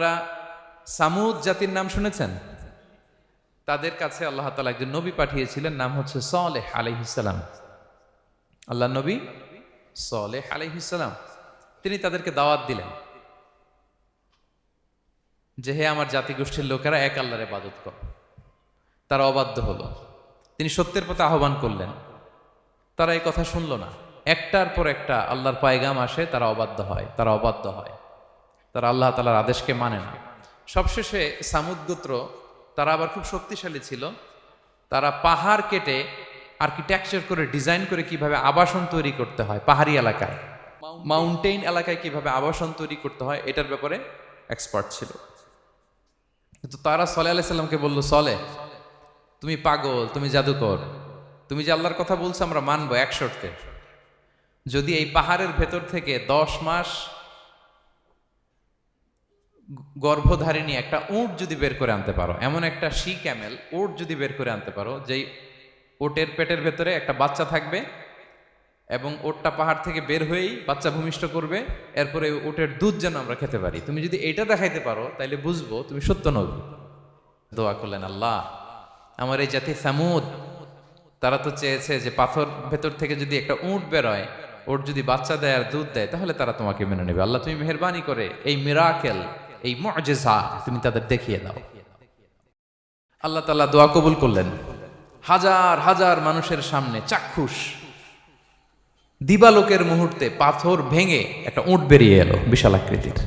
আপনারা সামুদ জাতির নাম শুনেছেন? তাদের কাছে আল্লাহ তাআলা একজন নবী পাঠিয়েছিলেন, নাম হচ্ছে সালেহ আলাইহিস সালাম। আল্লাহ নবী সালেহ আলাইহিস সালাম, তিনি তাদেরকে দাওয়াত দিলেন যে হে আমার জাতিগোষ্ঠীর লোকেরা, এক আল্লাহর ইবাদত করো। তারা অবাধ্য হলো। তিনি সত্যের পথে আহ্বান করলেন, তারা এই কথা শুনল না। একটার পর একটা আল্লাহর পায়গাম আসে, তারা অবাধ্য হয়, তারা আল্লাহ তাআলার আদেশকে মানে না। সবশেষে সামুদ গোত্র, তারা আবার খুব শক্তিশালী ছিল। তারা পাহাড় কেটে আর্কিটেকচার করে ডিজাইন করে কিভাবে আবাসন তৈরি করতে হয় পাহাড়ি এলাকায়, মাউন্টেইন এলাকায় কিভাবে আবাসন তৈরি করতে হয় এটার ব্যাপারে এক্সপার্ট ছিল। কিন্তু তারা সালেহ আলাইহিস সালামকে বলল, সালেহ তুমি পাগল, তুমি জাদুকর, তুমি যে আল্লাহর কথা বলছো আমরা মানবো এক শর্তে, যদি এই পাহাড়ের ভেতর থেকে 10 মাস গর্ভধারিণী একটা উট যদি বের করে আনতে পারো, এমন একটা শি ক্যামেল উট যদি বের করে আনতে পারো, যেই ওটের পেটের ভেতরে একটা বাচ্চা থাকবে এবং ওটটা পাহাড় থেকে বের হয়েই বাচ্চা ভূমিষ্ঠ করবে, এরপরে ওটের দুধ যেন আমরা খেতে পারি, তুমি যদি এটা দেখাইতে পারো তাইলে বুঝবো তুমি সত্য নবী। দোয়া করলেন, আল্লাহ আমার এই জাতি সামুদ, তারা তো চেয়েছে যে পাথর ভেতর থেকে যদি একটা উট বেরোয়, ওর যদি বাচ্চা দেয় আর দুধ দেয় তাহলে তারা তোমাকে মেনে নেবে। আল্লাহ তুমি মেহেরবানি করে এই মিরাকেল, এই মুআজিজা তুমি তাদের দেখিয়ে দাও। আল্লাহ তাআলা দোয়া কবুল করলেন। হাজার হাজার মানুষের সামনে চাক্ষুষ দিবালোকের মুহূর্তে পাথর ভেঙে একটা উট বেরিয়ে এলো বিশাল আকৃতির,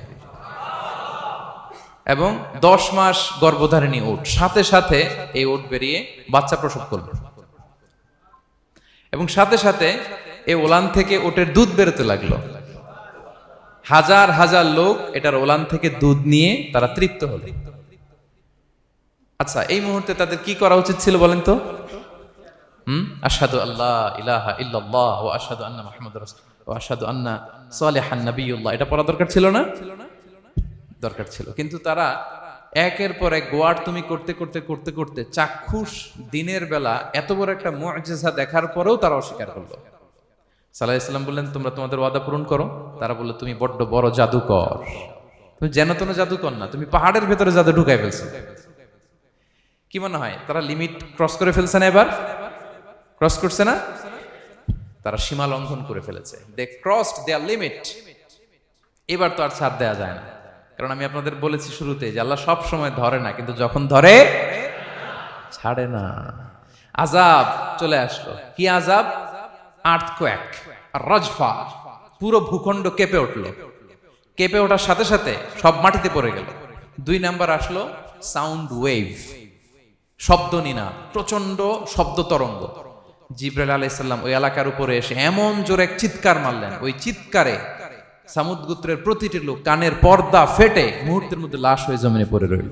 এবং 10 মাস গর্ভধারিণী উট, সাথে সাথে এই উট বেরিয়ে বাচ্চা প্রসব করলো, এবং সাথে সাথে এই ওলান থেকে উটের দুধ বেরোতে লাগলো। হাজার হাজার লোক এটার ওলান থেকে দুধ নিয়ে তারা তৃপ্ত হলো। আচ্ছা, এই মুহূর্তে তাদের কি করা উচিত ছিল বলেন তো? আশহাদু আল্লাহ ইলাহা ইল্লাল্লাহ ওয়া আশহাদু আন্না মুহাম্মাদুর রাসূলুল্লাহ ওয়া আশহাদু আন্না সালিহান নাবিয়্যুল্লাহ, এটা পড়া দরকার ছিল না? দরকার ছিল। কিন্তু তারা একের পর এক গোয়ার তুমি করতে করতে করতে করতে চাক্ষুষ দিনের বেলা এত বড় একটা মুআজিজা দেখার পরেও তারা অস্বীকার করলো। সাল্লাল্লাহু আলাইহি ওয়াসাল্লাম বললেন, তোমরা তোমাদের ওয়াদা পূরণ করো। তারা বলল, তুমি বড্ড বড় জাদুকর, তুমি যেন তেন জাদুকর না, তুমি পাহাড়ের ভেতরে জাদু ঢুকাই ফেলছো। কি মনে হয় তারা লিমিট ক্রস করে ফেলছে না? এবার ক্রস করছে না? তারা সীমা লঙ্ঘন করে ফেলেছে। দে ক্রসড দেয়ার লিমিট। এবার তো আর ছাড় দেয়া যায় না, কারণ আমি আপনাদের বলেছি শুরুতে যে আল্লাহ সব সময় ধরে না, কিন্তু যখন ধরে ছাড়ে না। আযাব চলে আসলো। কি আযাব? আর্থকোয়েক আর রাজফা, পুরো ভূখণ্ড কেঁপে উঠলো। কেঁপে ওঠার সাথে সাথে সব মাটিতে পড়ে গেল। 2 নাম্বার আসলো সাউন্ড ওয়েভ, শব্দ নিনাদ, প্রচন্ড শব্দ তরঙ্গ। জিবরাইল আলাইহিস সালাম ওই এলাকার উপরে এসে এমন জোরে এক চিৎকার মারলেন, ওই চিৎকারে সামুদ গোত্রের প্রতিটি লোক কানের পর্দা ফেটে মুহূর্তের মধ্যে লাশ হয়ে জমিনে পড়ে রইল।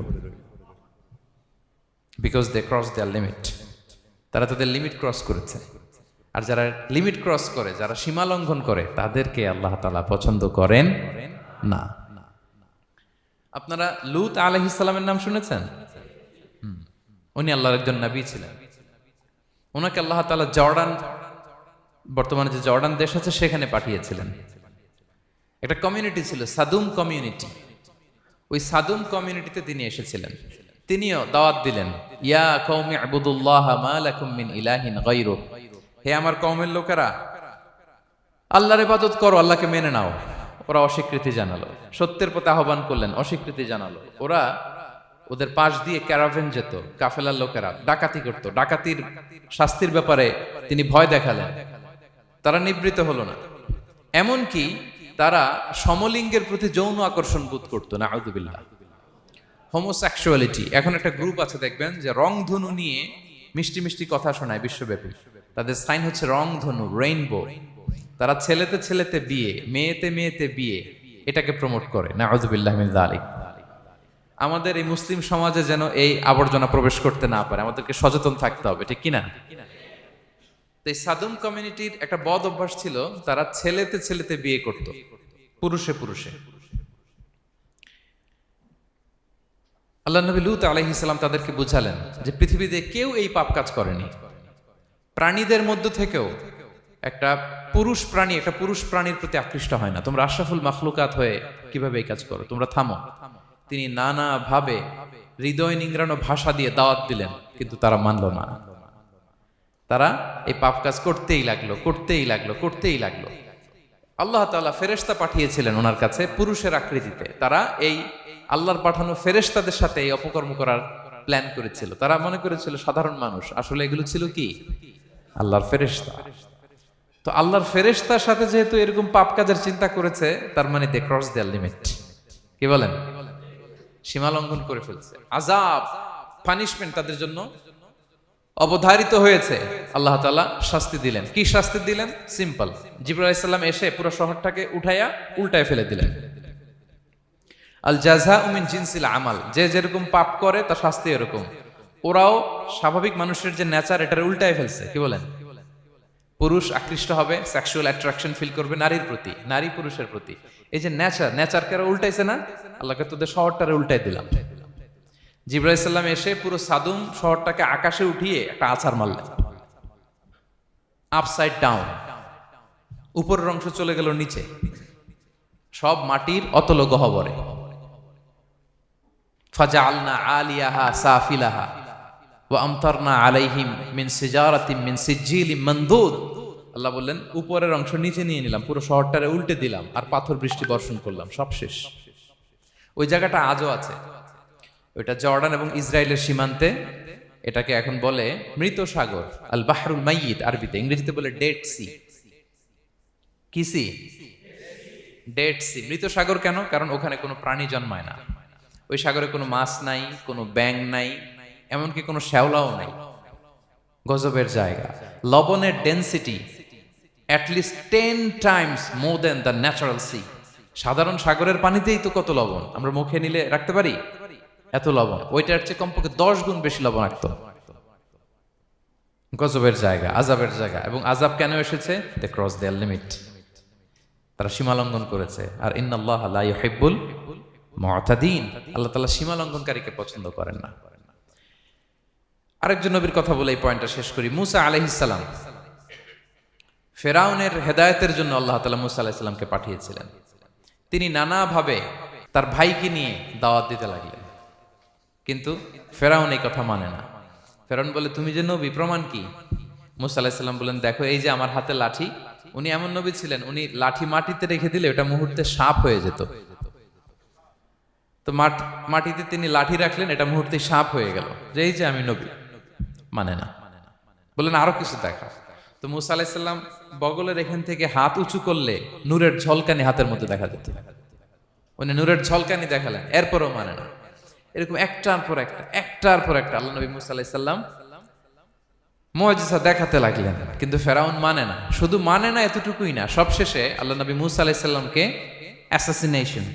Because they cross their limit. তারা তাদের লিমিট ক্রস করেছে। আর যারা লিমিট ক্রস করে, যারা সীমা লঙ্ঘন করে, তাদেরকে আল্লাহ তাআলা পছন্দ করেন না। আপনারা লূত আলাইহিস সালামের নাম শুনেছেন? উনি আল্লাহর একজন নবী ছিলেন। ওনাকে আল্লাহ তাআলা জর্ডান, বর্তমানে যে জর্ডান দেশ আছে সেখানে পাঠিয়েছিলেন। একটা কমিউনিটি ছিল সাদুম কমিউনিটি। ওই সাদুম কমিউনিটিতে তিনি এসেছিলেন। তিনিও দাওয়াত দিলেন, ইয়া কওমি ইবুদুল্লাহ মা লাকুম মিন ইলাহিন গায়রু, হে আমার কওমের লোকেরা, আল্লাহর ইবাদত করো, আল্লাহকে মেনে নাও। ওরা অস্বীকৃতি জানালো। সত্যের পথে আহ্বান করলেন, অস্বীকৃতি জানালো। ওদের পাশ দিয়ে ক্যারাভেন যেত, কাফেলার লোকেরা ডাকাতি করত। ডাকাতির শাস্তির ব্যাপারে তিনি ভয় দেখালেন, তারা নিবৃত্ত হলো না। এমনকি তারা সমলিঙ্গের প্রতি যৌন আকর্ষণ বোধ করতো। নাউযুবিল্লাহ। হোমোসেক্সুয়ালিটি, এখন একটা গ্রুপ আছে দেখবেন যে রংধনু নিয়ে মিষ্টি মিষ্টি কথা শোনায় বিশ্বব্যাপী। তাদের সাইন হচ্ছে রংধনু, রেইনবো। তারা ছেলেতে ছেলেতে বিয়ে, মেয়েতে মেয়েতে বিয়ে, এটাকে প্রমোট করে। নাউযুবিল্লাহ মিন যালিক। আমাদের এই মুসলিম সমাজে যেন এই আবর্জনা প্রবেশ করতে না পারে, আমাদেরকে সচেতন থাকতে হবে, ঠিক কিনা? এই সাদুম কমিউনিটির একটা বদ অভ্যাস ছিল, তারা ছেলেতে ছেলেতে বিয়ে করত, পুরুষে পুরুষে। আল্লাহ নবী লূত আলাইহিস সালাম তাদেরকে বুঝালেন যে পৃথিবীতে কেউ এই পাপ কাজ করেনি। প্রাণীদের মধ্য থেকেও একটা পুরুষ প্রাণী একটা পুরুষ প্রাণীর প্রতি আকৃষ্ট হয় না। তোমরা আশরাফুল মাখলুকাত হয়ে কিভাবে এই কাজ করো? তোমরা থামো। তিনি নানাভাবে হৃদয় নিংড়ানো ভাষা দিয়ে দাওয়াত দিলেন, কিন্তু তারা মানল না। তারা এই পাপ কাজ করতেই লাগলো। আল্লাহ তাআলা ফেরেশতা পাঠিয়েছিলেন ওনার কাছে পুরুষের আকৃতিতে। তারা এই আল্লাহর পাঠানো ফেরেশতাদের সাথে এই অপকর্ম করার প্ল্যান করেছিল। তারা মনে করেছিল সাধারণ মানুষ, আসলে এগুলো ছিল কি আল্লাহর ফেরেশতা। তো আল্লাহর ফেরেশতার সাথে যেহেতু এরকম পাপ কাজের চিন্তা করেছে, তার মানে দে ক্রস দেয়ার লিমিট। কি বলেন? সীমা লঙ্ঘন করে ফেলছে। আযাব, পানিশমেন্ট তাদের জন্য অবধারিত হয়েছে। আল্লাহ তাআলা শাস্তি দিলেন। কি শাস্তি দিলেন? সিম্পল। জিবরাইল আলাইহিস সালাম এসে পুরো শহরটাকে উঠাইয়া উল্টায় ফেলে দিলেন। আল জাযাউ মিন জিনসিল আমাল, যে যেরকম পাপ করে তার শাস্তি এরকম। ওরাও স্বাভাবিক মানুষের যে নেচার, এটার উল্টায় ফেলছে। কি বলেন? পুরুষ আকৃষ্ট হবে, সেক্সুয়াল অ্যাট্রাকশন ফিল করবে নারীর প্রতি, নারী পুরুষের প্রতি। এই যে নেচারকে উল্টাইছে না, আল্লাহকে তোদের শহরটারে উল্টাই দিলাম। জিবরাইল আলাইহিস সালাম এসে পুরো সাদুম শহরটাকে আকাশে উঠিয়ে একটা আছাড় মারলেন, আপসাইড ডাউন। উপরের অংশ চলে গেল নিচে, সব মাটির অতল গহ্বরে। ফাজআলনা আলিয়াহা সাফিলাহা ওয়া আমতারনা আলাইহিম মিন সিজারাতিন মিন সিজিলিম মানদুদ। আল্লাহ বললেন উপরের অংশ নিচে নিয়ে নিলাম, পুরো শহরটারে উল্টে দিলাম, আর পাথর বৃষ্টি বর্ষণ করলাম, সব শেষ। ওই জায়গাটা আজও আছে, ওইটা জর্ডান এবং ইসরায়েলের সীমান্তে। এটাকে এখন বলে মৃত সাগর, আল বাহরুল মাইয়িত আরবিতে, ইংরেজিতে বলে ডেড সি। কি সি? Dead Sea. মৃত সাগর কেন? কারণ ওখানে কোনো প্রাণী জন্মায় না। ওই সাগরে কোনো মাছ নাই, কোনো ব্যাঙ নাই, এমনকি কোনো শ্যাওলাও নাই। গজবের জায়গা। লবণের density at least 10 times more than the natural sea. সাধারণ সাগরের পানিতেই তো কত লবণ, আমরা মুখে নিলে রাখতে পারি এত লবণ। ওইটার চেয়ে কমপক্ষে 10 গুণ বেশি লবণাক্ত। গজবের জায়গা, আযাবের জায়গা। এবং আযাব কেন এসেছে? They cross their limit. তারা সীমা লঙ্ঘন করেছে। আর ইন্নাল্লাহা লা ইউহিব্বুল মুতাদিন, আল্লাহ তাআলা সীমা লঙ্ঘনকারীকে পছন্দ করেন না। আরেকজন নবীর কথা বলে এই পয়েন্টটা শেষ করি। মুসা আলাইহিস সালাম, ফেরাউনের হেদায়েতের জন্য আল্লাহ তাআলা মুসা আলাইহিস সালামকে পাঠিয়েছিলেন। তিনি নানাভাবে তার ভাইকে নিয়ে দাওয়াত দিতে লাগলেন, কিন্তু ফেরাউন এই কথা মানে না। ফেরাউন বলে তুমি যে নবী, প্রমাণ কি? মুসা আলাইহিস সালাম বলেন দেখো এই যে আমার হাতে লাঠি। উনি এমন নবী ছিলেন, উনি লাঠি মাটিতে রেখে দিলে ওটা মুহূর্তে সাপ হয়ে যেত। তো মাটিতে তিনি লাঠি রাখলেন, এটা মুহূর্তে সাপ হয়ে গেল, যে এই যে আমি নবী। মানে না, বললেন আরো কিছু দেখা। তো মুসা আলাইহিস সালাম বগলের এখান থেকে হাত উঁচু করলে নূরের ঝলকানি হাতের মধ্যে দেখা যেত। উনি নূরের ঝলকানি দেখালেন, এরপরও মানে না। এরকম একটার পর একটা আল্লাহ নবী মুসা আলাইহিস সালাম মুআজিজা দেখাতে লাগলেন, কিন্তু ফেরাউন মানে না। শুধু মানে না এতটুকুই না, সবশেষে আল্লাহ নবী মুসা আলাইহিস সালামকে অ্যাসাসিনেশন,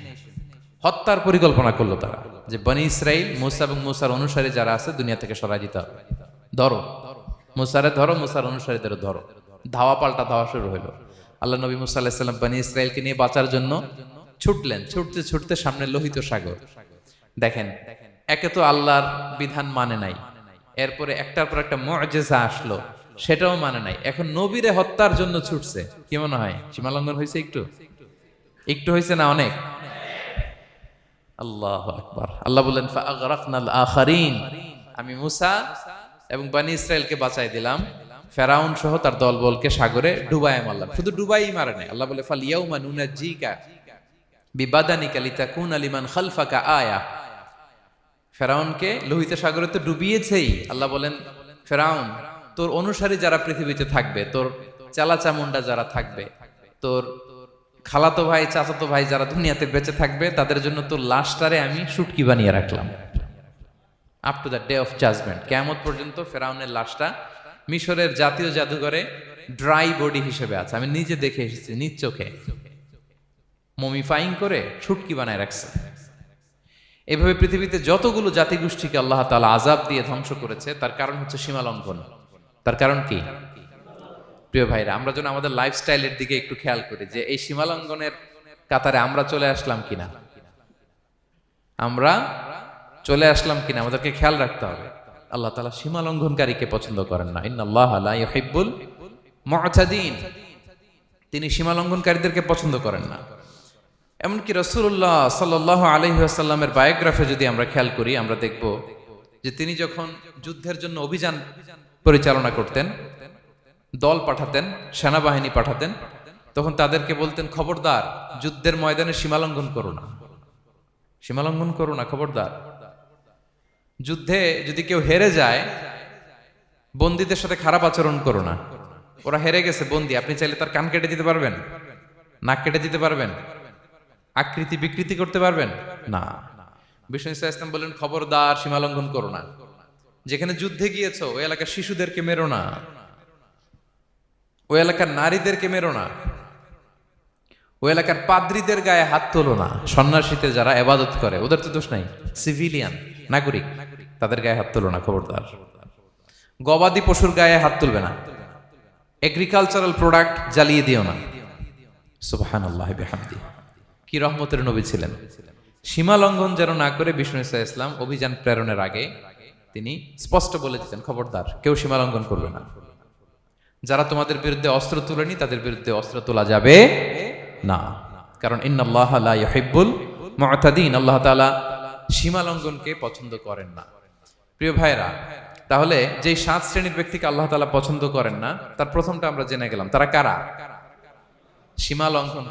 হত্যার পরিকল্পনা করলো তারা, যে বনি ইসরাইল, মুসা এবং মুসার অনুসারী যারা আছে দুনিয়া থেকে সরাই দিতে হবে। ধরো মুসারে, ধরো মুসার অনুসারীদের ধরো। ধাওয়া পাল্টা ধাওয়া শুরু হলো। আল্লাহ নবী মুসা আলাইহিস সালাম বনি ইসরাইলকে নিয়ে বাঁচার জন্য ছুটলেন। ছুটতে ছুটতে সামনে লোহিত সাগর। দেখেন, একে তো আল্লাহর বিধান মানে নাই, এরপরে একটার পর একটা মুআজিজা আসলো, সেটাও মানে নাই। এখন নবীরে হত্যার জন্য ছুটছে। কি মনে হয় সীমা লঙ্ঘন হয়েছে? একটু হয়েছে না অনেক? আল্লাহু আকবার। আল্লাহ বলেন ফাআগরাকনাল আখারিন, আমি মুসা এবং বনি ইসরাইলকে বাঁচাই দিলাম, ফেরাউন সহ তার দলবলকে সাগরে ডুবাই মারলাম। শুধু ডুবাই মারে নাই, আল্লাহ বলে ফাল ইয়াউমা নুনাজ্জিকা বিবাদানিকা লিতাকুনা লিমান খালফাকা আয়া। ফেরাউনকে লোহিত সাগরে তো ডুবিয়েছেই। আল্লাহ বলেন ফেরাউন, তোর অনুসারী যারা পৃথিবীতে থাকবে, তোর চালা চামুন্ডা যারা থাকবে, তোর খালাতো ভাই চাচাতো ভাই যারা দুনিয়াতে বেঁচে থাকবে, তাদের জন্য তোর লাশটারে আমি শুটকি বানিয়ে রাখলাম। Up to the day of judgment, কিয়ামত পর্যন্ত ফেরাউনের লাশটা মিশরের জাতীয় জাদুঘরে ড্রাই বডি হিসেবে আছে। আমি নিজে দেখে এসেছি নিজ চোখে, মমিফাইং করে শুটকি বানায় রাখছে। এভাবে পৃথিবীতে যতগুলো জাতিগোষ্ঠীকে আল্লাহ তাআলা আযাব দিয়ে ধ্বংস করেছে, তার কারণ হচ্ছে সীমা লঙ্ঘন। তার কারণ কি? প্রিয় ভাইরা, আমরা যেন আমাদের লাইফস্টাইলের দিকে একটু খেয়াল করি, যে এই সীমা লঙ্ঘনের কাতারে আমরা চলে আসলাম কিনা, আমাদেরকে খেয়াল রাখতে হবে। আল্লাহ তাআলা সীমা লঙ্ঘনকারীকে পছন্দ করেন না। ইন্নাল্লাহা লা ইউহিব্বুল মুতাদিন, তিনি সীমা লঙ্ঘনকারীদেরকে পছন্দ করেন না। এমনকি রাসূলুল্লাহ সাল্লাল্লাহু আলাইহি ওয়াসাল্লামের বায়োগ্রাফি যদি আমরা খেয়াল করি, আমরা দেখব যে তিনি যখন যুদ্ধের জন্য অভিযান পরিচালনা করতেন, দল পাঠাতেন, সেনাবাহিনী পাঠাতেন, তখন তাদেরকে বলতেন, খবরদার যুদ্ধের ময়দানে সীমালঙ্ঘন করো না, সীমালঙ্ঘন করো না, খবরদার। যুদ্ধে যদি কেউ হেরে যায়, বন্দীদের সাথে খারাপ আচরণ করো না। ওরা হেরে গেছে বন্দী, আপনি চাইলে তার কান কেটে দিতে পারবেন, নাক কেটে দিতে পারবেন, আকৃতি বিকৃতি করতে পারবেন না। বিষ্ণু ইসলাম বললেন, খবরদার সীমালঙ্ঘন করো না। যেখানে যুদ্ধে গিয়েছো ওই এলাকার শিশুদেরকে মেরো না, ওই এলাকার নারীদেরকে মেরো না, ওই এলাকার পাদ্রীদের গায়ে হাত তোলো না। সন্ন্যাসীতে যারা ইবাদত করে ওদের তো দোষ নাই, সিভিলিয়ান নাগরিক, তাদের গায়ে হাত তোলো না, খবরদার। গবাদি পশুর গায়ে হাত তুলবে না, এগ্রিকালচারাল প্রোডাক্ট জ্বালিয়ে দিও না। সুবহানাল্লাহি বিহামদি। কি রহমতের নবী ছিলেন। সীমা লঙ্ঘন যেন না করে বিষ্ণু ইসলাম অভিযান প্রেরণের আগে তিনি স্পষ্ট বলে দিতেন, খবরদার কেউ সীমা লঙ্ঘন করবে না। যারা তোমাদের বিরুদ্ধে অস্ত্র তুলেনি তাদের বিরুদ্ধে অস্ত্র তোলা যাবে না, কারণ ইন্নাল্লাহা লা ইউহিব্বুল মু'তাদিন, আল্লাহ তাআলা সীমা লঙ্ঘনকে পছন্দ করেন না। প্রিয় ভাইরা, তাহলে যেই 7 শ্রেণীর ব্যক্তিকে আল্লাহ তাআলা পছন্দ করেন না, তার প্রথমটা আমরা জেনে গেলাম, তারা কারা? সীমা লঙ্ঘন